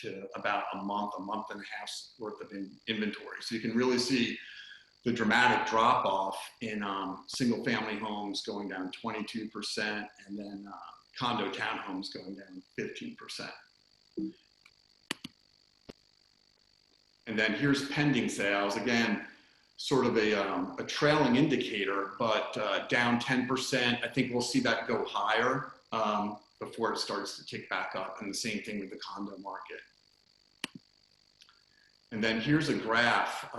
to about a month and a half's worth of inventory. So you can really see the dramatic drop off in single family homes going down 22%, and then condo townhomes going down 15%. And then here's pending sales. Again, sort of a trailing indicator, but down 10%. I think we'll see that go higher before it starts to tick back up. And the same thing with the condo market. And then here's a graph,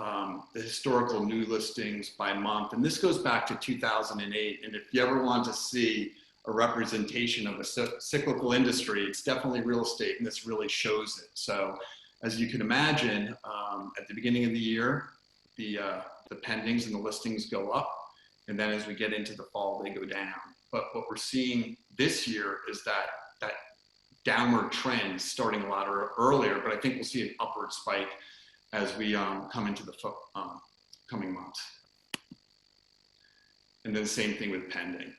the historical new listings by month. And this goes back to 2008. And if you ever want to see a representation of a cyclical industry, it's definitely real estate, and this really shows it. So as you can imagine, at the beginning of the year, the pendings and the listings go up. And then as we get into the fall, they go down. But what we're seeing this year is that downward trend starting a lot earlier, but I think we'll see an upward spike as we come into the coming months. And then the same thing with pending,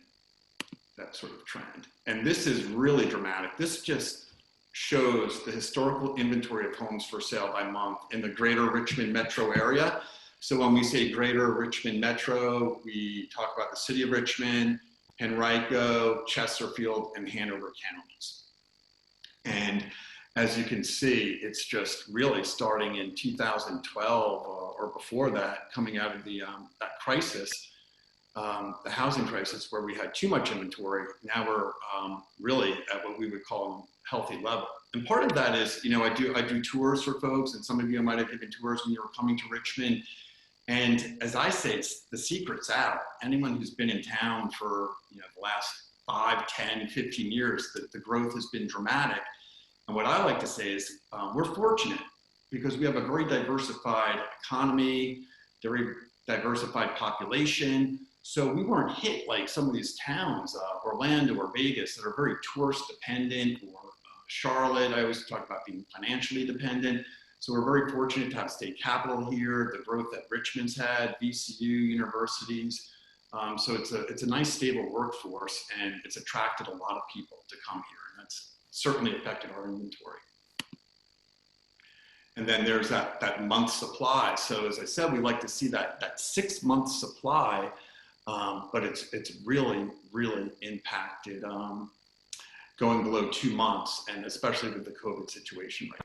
that sort of trend. And this is really dramatic. This just shows the historical inventory of homes for sale by month in the greater Richmond metro area. So when we say greater Richmond metro, we talk about the city of Richmond, Henrico, Chesterfield, and Hanover counties. And as you can see, it's just really starting in 2012 or before that, coming out of the that crisis, the housing crisis, where we had too much inventory. Now we're really at what we would call a healthy level. And part of that is, you know, I do tours for folks, and some of you might have given tours when you were coming to Richmond. And as I say, the secret's out. Anyone who's been in town for, you know, the last 5, 10, 15 years, the growth has been dramatic. And what I like to say is we're fortunate because we have a very diversified economy, very diversified population. So we weren't hit like some of these towns, Orlando or Vegas, that are very tourist dependent, or Charlotte. I always talk about being financially dependent. So we're very fortunate to have state capital here, the growth that Richmond's had, VCU, universities. So it's a nice stable workforce, and it's attracted a lot of people to come here, and that's certainly affected our inventory. And then there's that month supply. So as I said, we like to see that 6 month supply, but it's really, really impacted going below 2 months, and especially with the COVID situation right now.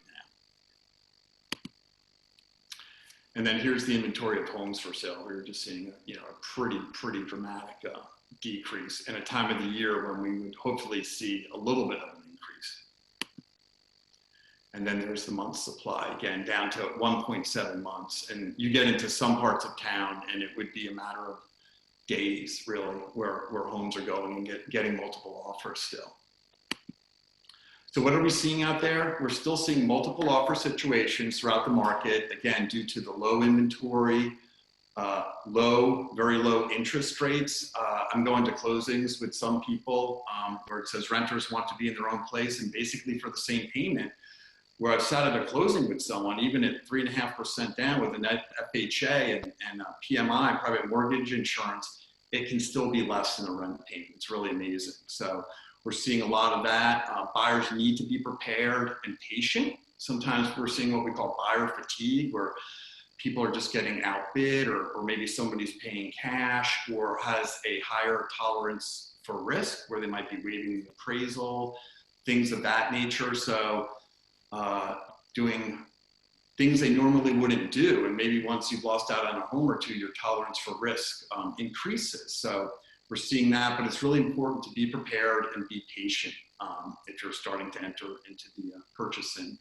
And then here's the inventory of homes for sale. We were just seeing a pretty dramatic decrease in a time of the year when we would hopefully see a little bit of an increase. And then there's the month supply, again, down to 1.7 months. And you get into some parts of town, and it would be a matter of days, really, where homes are going and getting multiple offers still. So what are we seeing out there? We're still seeing multiple offer situations throughout the market, again, due to the low inventory, very low interest rates. I'm going to closings with some people where it says renters want to be in their own place, and basically for the same payment, where I've sat at a closing with someone, even at 3.5% down with an FHA and PMI, private mortgage insurance, it can still be less than a rent payment. It's really amazing. So we're seeing a lot of that. Buyers need to be prepared and patient. Sometimes we're seeing what we call buyer fatigue, where people are just getting outbid, or maybe somebody's paying cash or has a higher tolerance for risk, where they might be waiving the appraisal, things of that nature. So doing things they normally wouldn't do. And maybe once you've lost out on a home or two, your tolerance for risk increases. So we're seeing that, but it's really important to be prepared and be patient if you're starting to enter into the purchasing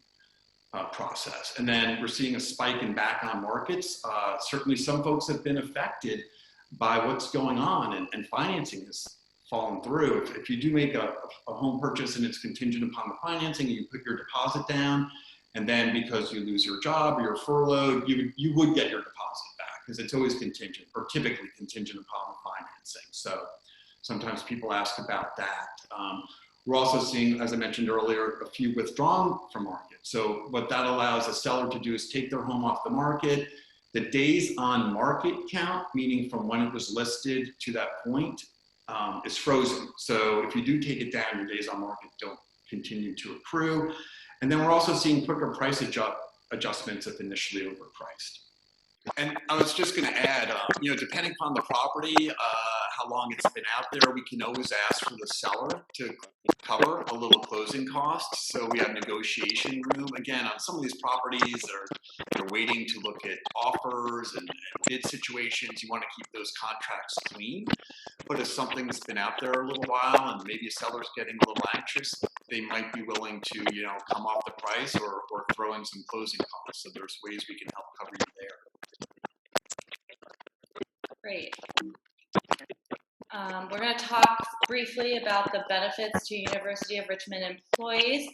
process. And then we're seeing a spike in back on markets. Certainly some folks have been affected by what's going on, and financing has fallen through. If you do make a home purchase and it's contingent upon the financing, and you put your deposit down, and then because you lose your job or you're furloughed, you would get your deposit back, because it's always contingent, or typically contingent upon the financing. So sometimes people ask about that. We're also seeing, as I mentioned earlier, a few withdrawn from market. So what that allows a seller to do is take their home off the market. The days on market count, meaning from when it was listed to that point, is frozen. So if you do take it down, your days on market don't continue to accrue. And then we're also seeing quicker price adjustments if initially overpriced. And I was just going to add, depending upon the property, how long it's been out there, we can always ask for the seller to cover a little closing costs. So we have negotiation room. Again, on some of these properties, they're waiting to look at offers and bid situations. You want to keep those contracts clean. But if something's been out there a little while and maybe a seller's getting a little anxious, they might be willing to, come off the price or throw in some closing costs. So there's ways we can help cover you there. Great. We're going to talk briefly about the benefits to University of Richmond employees.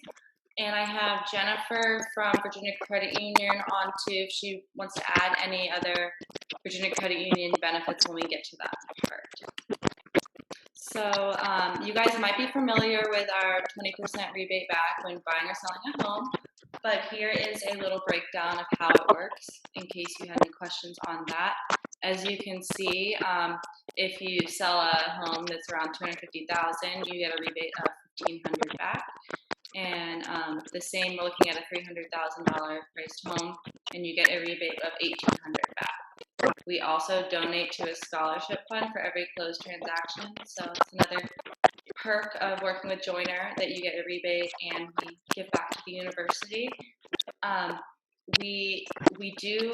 And I have Jennifer from Virginia Credit Union on too, if she wants to add any other Virginia Credit Union benefits when we get to that part. So you guys might be familiar with our 20% rebate back when buying or selling a home, but here is a little breakdown of how it works in case you have any questions on that. As you can see, if you sell a home that's around $250,000, you get a rebate of $1,500 back. And the same, we're looking at a $300,000 priced home, and you get a rebate of $1,800 back. We also donate to a scholarship fund for every closed transaction, so it's another perk of working with Joiner that you get a rebate and we give back to the university. We do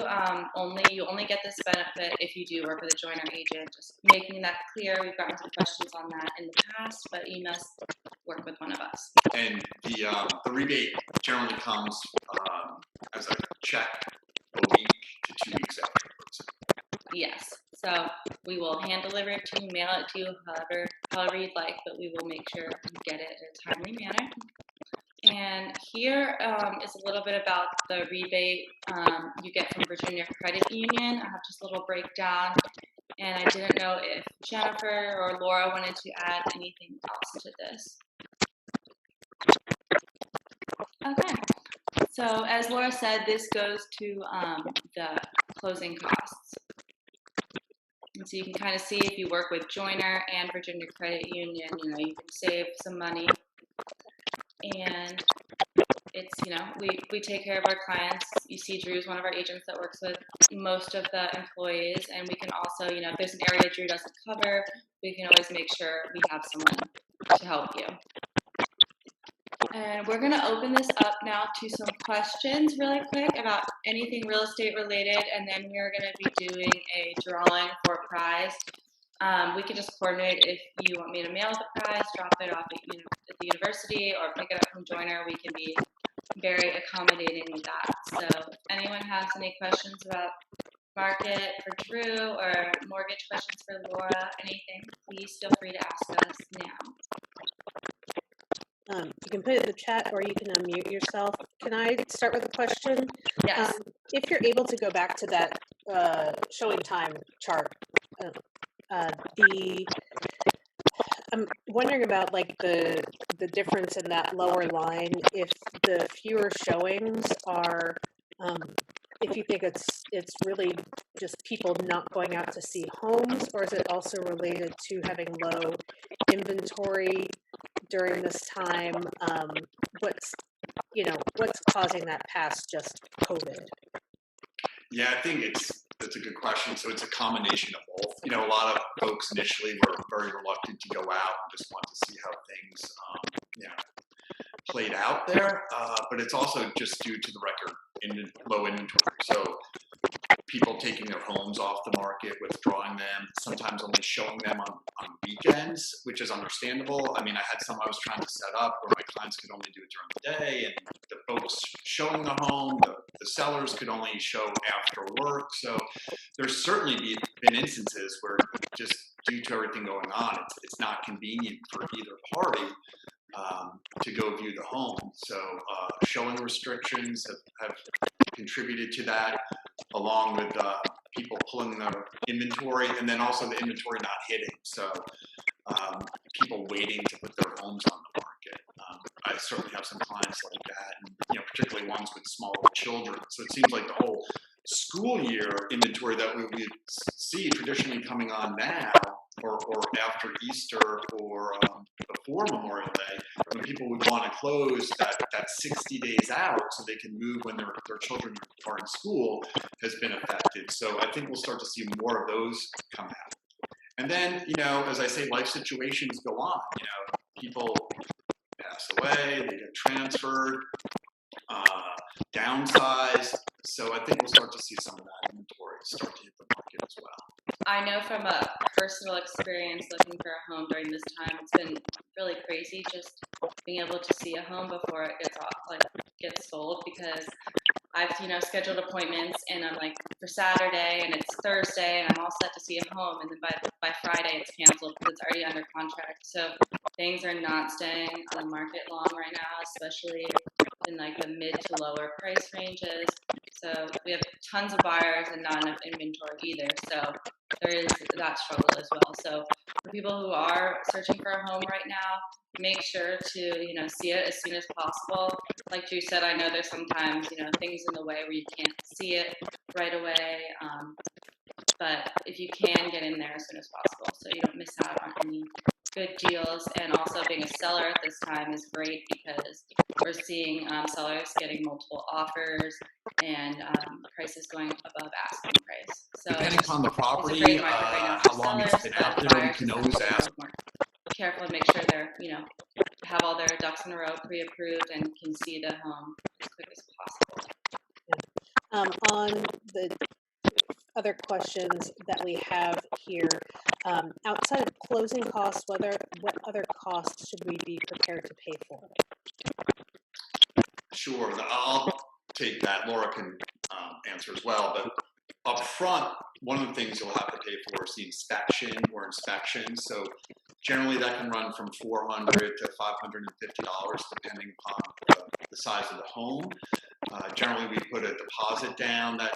you only get this benefit if you do work with a Joiner agent. Just making that clear. We've gotten some questions on that in the past, but you must work with one of us. And the rebate generally comes as a check a week to 2 weeks after closing. Yes. So we will hand deliver it to you, mail it to you, however you'd like, but we will make sure you get it in a timely manner. And here is a little bit about the rebate you get from Virginia Credit Union. I have just a little breakdown, and I didn't know if Jennifer or Laura wanted to add anything else to this. Okay. So as Laura said, this goes to the closing costs. And so you can kind of see if you work with Joiner and Virginia Credit Union, you can save some money. And it's, we take care of our clients. You see Drew's one of our agents that works with most of the employees. And we can also, if there's an area Drew doesn't cover, we can always make sure we have someone to help you. And we're going to open this up now to some questions really quick about anything real estate related. And then we're going to be doing a drawing for a prize. We can just coordinate if you want me to mail the prize, drop it off at the university, or pick it up from Joiner. We can be very accommodating with that. So if anyone has any questions about market for Drew or mortgage questions for Laura, anything, please feel free to ask us now. You can put it in the chat or you can unmute yourself. Can I start with a question? Yes. If you're able to go back to that showing time chart, I'm wondering about like the difference in that lower line. If the fewer showings are, if you think it's really just people not going out to see homes, or is it also related to having low inventory during this time? What's causing that past just COVID? Yeah, I think that's a good question. So it's a combination of both. A lot of folks initially were very reluctant to go out and just want to see how things, played out there. But it's also just due to the record low inventory. So people taking their homes off the market, withdrawing them, sometimes only showing them on weekends, which is understandable. I mean, I had some I was trying to set up where my clients could only do it during the day, and the folks showing the home, the sellers could only show after work. So there's certainly been instances where just due to everything going on, it's not convenient for either party to go view the home. So showing restrictions have contributed to that, along with people pulling their inventory, and then also the inventory not hitting. So people waiting to put their homes on the market. I certainly have some clients like that, and particularly ones with small children. So it seems like the whole school year inventory that we would see traditionally coming on now, or after Easter, or before Memorial Day, when people would want to close that 60 days out so they can move when their children are in school, has been affected. So I think we'll start to see more of those come out. And then, as I say, life situations go on. People pass away, they get transferred, downsized. So I think we'll start to see some of that inventory start to hit the market as well. I know from a personal experience looking for a home during this time, it's been really crazy just being able to see a home before it gets sold, because I've scheduled appointments and I'm like for Saturday and it's Thursday and I'm all set to see a home, and then by Friday it's canceled because it's already under contract. So things are not staying on the market long right now, especially in like the mid to lower price ranges. So we have tons of buyers and not enough inventory either. So there is that struggle as well. So for people who are searching for a home right now, make sure to see it as soon as possible. Like Drew said, I know there's sometimes things in the way where you can't see it right away, but if you can, get in there as soon as possible so you don't miss out on any good deals. And also being a seller at this time is great because we're seeing sellers getting multiple offers and prices going above asking price. So depending upon the property, it's a great market right now how for long sellers, it's been out but there, we buyers can just always have to ask. be more careful and make sure they're have all their ducks in a row pre-approved and can see the home as quick as possible. On the other questions that we have here, outside of closing costs, what other costs should we be prepared to pay for? Sure, I'll take that. Laura can answer as well. But up front, one of the things you'll have to pay for is the inspection or inspections. So generally that can run from $400 to $550 depending upon the size of the home. Generally we put a deposit down. That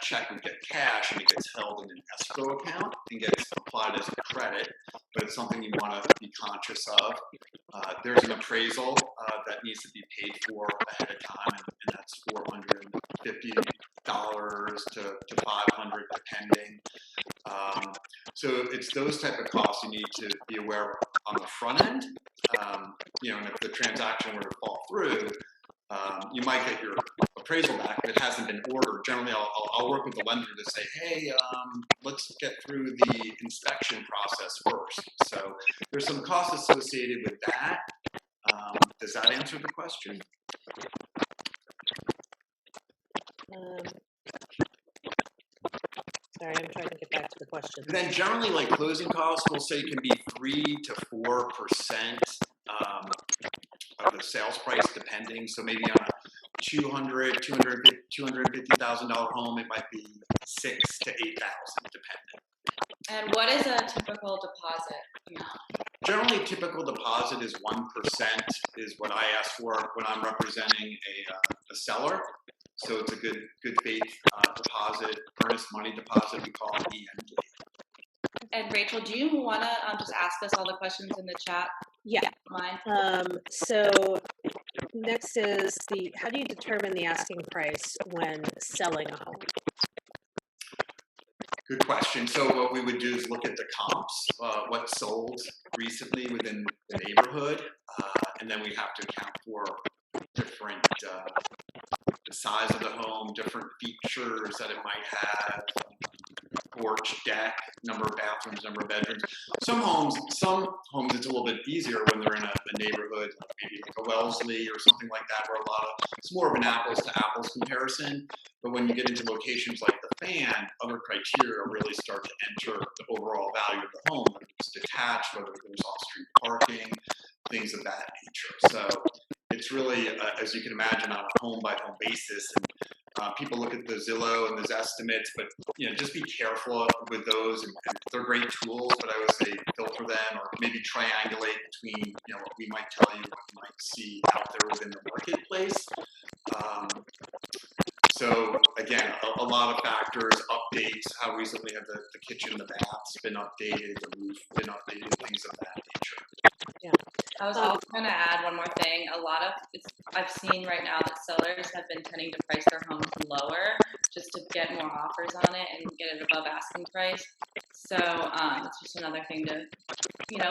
check would get cash and it gets held in an escrow account and gets applied as a credit, but it's something you want to be conscious of. There's an appraisal that needs to be paid for ahead of time, and that's $450 to $500 depending. So it's those type of costs you need to be aware of on the front end. And if the transaction were to fall through, you might get your appraisal back, but it hasn't been ordered. Generally, I'll work with the lender to say, hey, let's get through the inspection process first. So there's some costs associated with that. Does that answer the question? Sorry, I'm trying to get back to the question. And then generally, like closing costs, we'll say can be 3 to 4% of the sales price, depending. So maybe on a $250,000 home, it might be 6 to 8,000, depending. And what is a typical deposit amount? Generally, typical deposit is 1% is what I ask for when I'm representing a seller. So it's a good faith deposit, earnest money deposit. We call it EMD. And Rachel, do you want to just ask us all the questions in the chat? Yeah. Mine. So next is how do you determine the asking price when selling a home? Good question. So what we would do is look at the comps, what sold recently within the neighborhood, and then we have to account for different, the size of the home, different features that it might have, porch, deck, number of bathrooms, number of bedrooms. Some homes, it's a little bit easier when they're in a neighborhood, maybe like a Wellesley or something like that, where it's more of an apples to apples comparison. But when you get into locations like the Fan, other criteria really start to enter the overall value of the home, whether it's detached, whether there's off-street parking, things of that nature. So it's really, as you can imagine, on a home-by-home basis. And people look at the Zillow and those estimates, but just be careful with those. And they're great tools, but I would say filter them or maybe triangulate between what we might tell you, what you might see out there within the marketplace. So again, a lot of factors, updates, how recently have the kitchen, the baths been updated, the roof been updated, things of that nature. I was also going to add one more thing. It's I've seen right now that sellers have been tending to price their homes lower just to get more offers on it and get it above asking price. So it's just another thing to,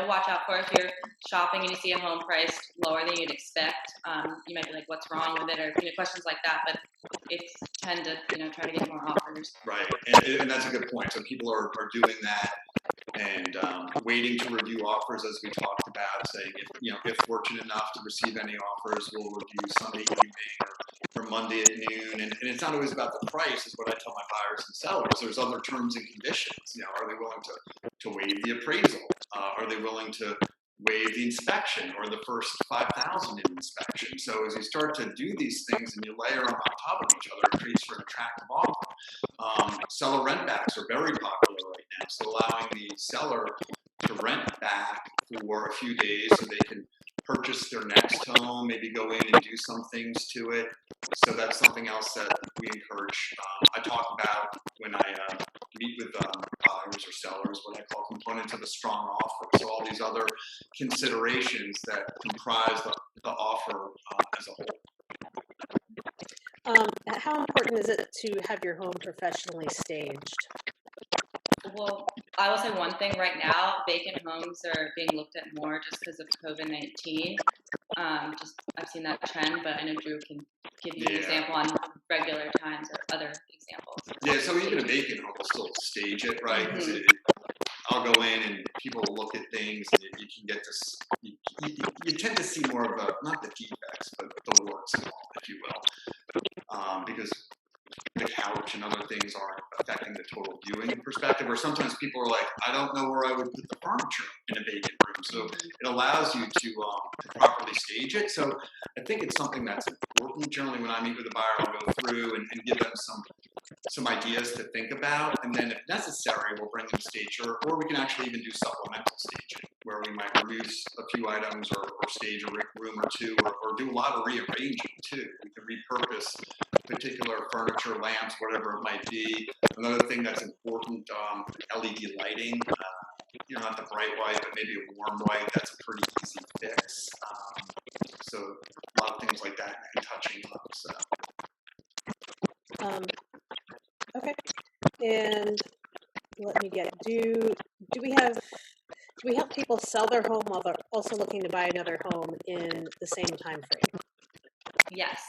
watch out for if you're shopping and you see a home priced lower than you'd expect. You might be like, what's wrong with it? Or, questions like that. But it's tend to, try to get more offers. Right, and that's a good point. So people are doing that and waiting to review offers, as we talked about, saying if fortunate enough to receive any offers, we'll review Sunday evening or Monday at noon. And it's not always about the price, is what I tell my buyers and sellers. There's other terms and conditions. Are they willing to waive the appraisal? Are they willing to waive the inspection or the first 5,000 in inspection? So as you start to do these things and you layer them on top of each other, it creates for an attractive offer. Seller rent backs are very popular right now. So allowing the seller to rent back for a few days so they can purchase their next home, maybe go in and do some things to it. So that's something else that we encourage. I talk about when I meet with buyers or sellers, what I call components of a strong offer. So all these other considerations that comprise the offer as a whole. How important is it to have your home professionally staged? Well, I will say one thing right now, vacant homes are being looked at more just because of COVID-19. I've seen that trend, but I know Drew can give you an example on regular times or other examples. Yeah, so even a vacant home will still stage it, right? Mm-hmm. I'll go in and people will look at things and you can get this, you tend to see more of not the defects, but the warts and all, if you will, because the couch and other things aren't affecting the total viewing perspective. Or sometimes people are like, I don't know where I would put the furniture in a vacant room. So it allows you to properly stage it. So I think it's something that's important. Generally, when I meet with a buyer, I'll go through and give them some ideas to think about. And then if necessary, we'll bring them a stager, or we can actually even do supplemental staging, where we might remove a few items or stage a room or two, or do a lot of rearranging too. We can repurpose particular furniture, lamps, whatever it might be. Another thing that's important, LED lighting, not the bright white, but maybe a warm white. That's a pretty easy fix. So a lot of things like that and touching up. So. Okay, and let me get, do we help people sell their home while they're also looking to buy another home in the same time frame? Yes,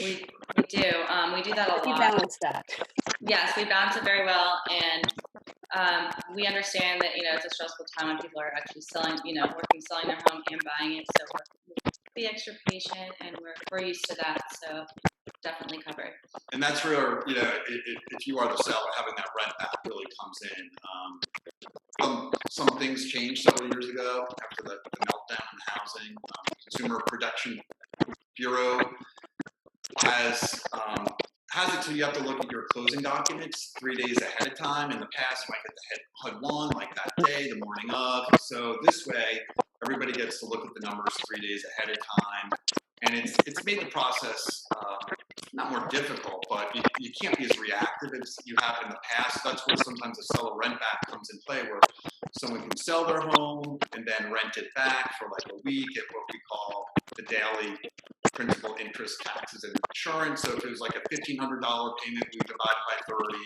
we do. We do that a lot. You balance that. Yes, we balance it very well, and we understand that it's a stressful time when people are actually selling their home and buying it. So we're be extra patient, and we're used to that. So definitely covered. And that's where if you are the seller, having that rent back really comes in. Some things changed several years ago after the meltdown in housing. Consumer Protection Bureau has it so you have to look at your closing documents 3 days ahead of time. In the past, you might get the HUD-1 like that day, the morning of. So this way, everybody gets to look at the numbers 3 days ahead of time. And it's made the process not more difficult, but you can't be as reactive as you have in the past. That's where sometimes a seller rent back comes in play, where someone can sell their home and then rent it back for like a week at what we call the daily principal, interest, taxes, and insurance. So if it was like a $1,500 payment, we divide by 30.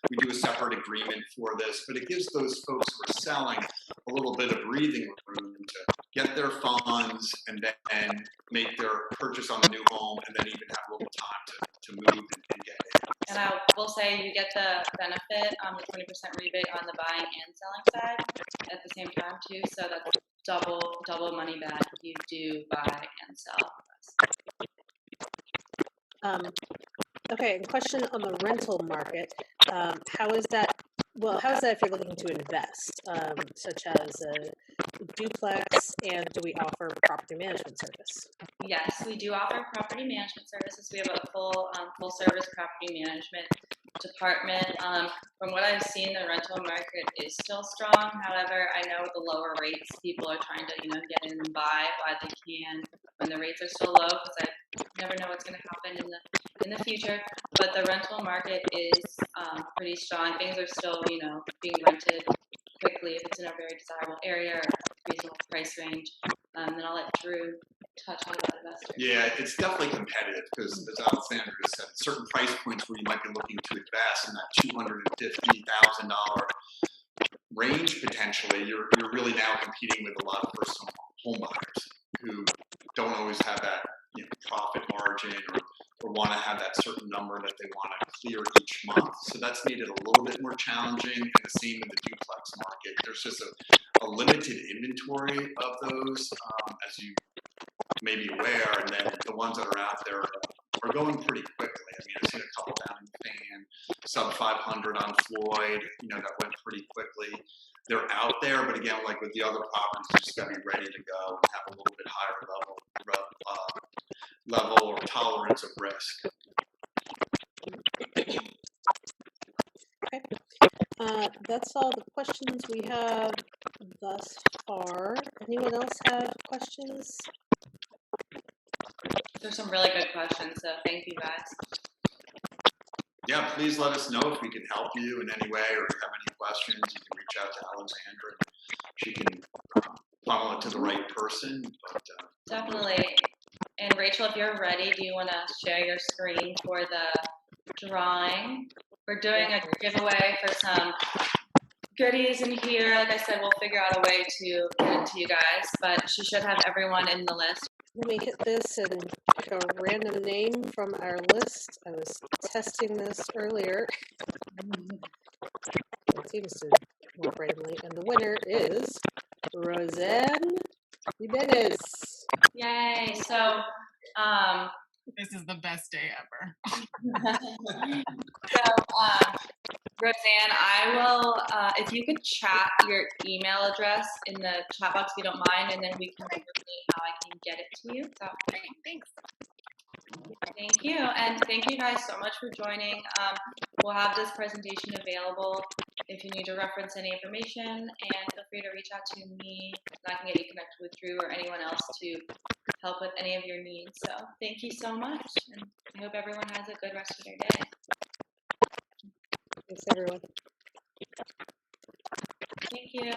We do a separate agreement for this, but it gives those folks who are selling a little bit of breathing room to get their funds and then make their purchase on the new home, and then even have a little time to move and get it. And I will say you get the benefit, the 20% rebate on the buying and selling side at the same time too. So that's double money back if you do buy and sell. Okay, and question on the rental market. How is that if you're looking to invest, such as a duplex, and do we offer property management service? Yes, we do offer property management services. We have a full service property management department. From what I've seen, the rental market is still strong. However, I know with the lower rates, people are trying to get in and buy while they can when the rates are still low, because I never know what's going to happen in the future. But the rental market is pretty strong. Things are still being rented quickly if it's in a very desirable area or reasonable price range. Then I'll let Drew touch on about investors? Yeah, it's definitely competitive because, as Alexandra just said, certain price points where you might be looking to invest in that $250,000 range potentially, you're really now competing with a lot of first home buyers who don't always have that profit margin or want to have that certain number that they want to clear each month. So that's made it a little bit more challenging. And the same in the duplex market. There's just a limited inventory of those, as you may be aware, and then the ones that are out there are going pretty quickly. I mean, I've seen a couple down in Fan, sub 500 on Floyd, that went pretty quickly. They're out there, but again, like with the other properties, you just got to be ready to go and have a little bit higher level or tolerance of risk. Okay. That's all the questions we have thus far. Anyone else have questions? There's some really good questions, so thank you guys. Yeah, please let us know if we can help you in any way, or if you have any questions, you can reach out to Alexandra and she can funnel it to the right person. But, Definitely. And Rachel, if you're ready, do you want to share your screen for the drawing? We're doing a giveaway for some goodies in here. Like I said, we'll figure out a way to get it to you guys, but she should have everyone in the list. Let me hit this and pick a random name from our list. I was testing this earlier. It seems to work randomly. And the winner is Roseanne Jimenez. Yay. So, this is the best day ever. Roseanne, I will, if you could chat your email address in the chat box, if you don't mind, and then we can coordinate how I can get it to you. So, Great, thanks. thank you. And thank you guys so much for joining. We'll have this presentation available if you need to reference any information, and feel free to reach out to me and I can get you connected with Drew or anyone else to help with any of your needs. So thank you so much, and I hope everyone has a good rest of their day. Thanks, everyone. Thank you.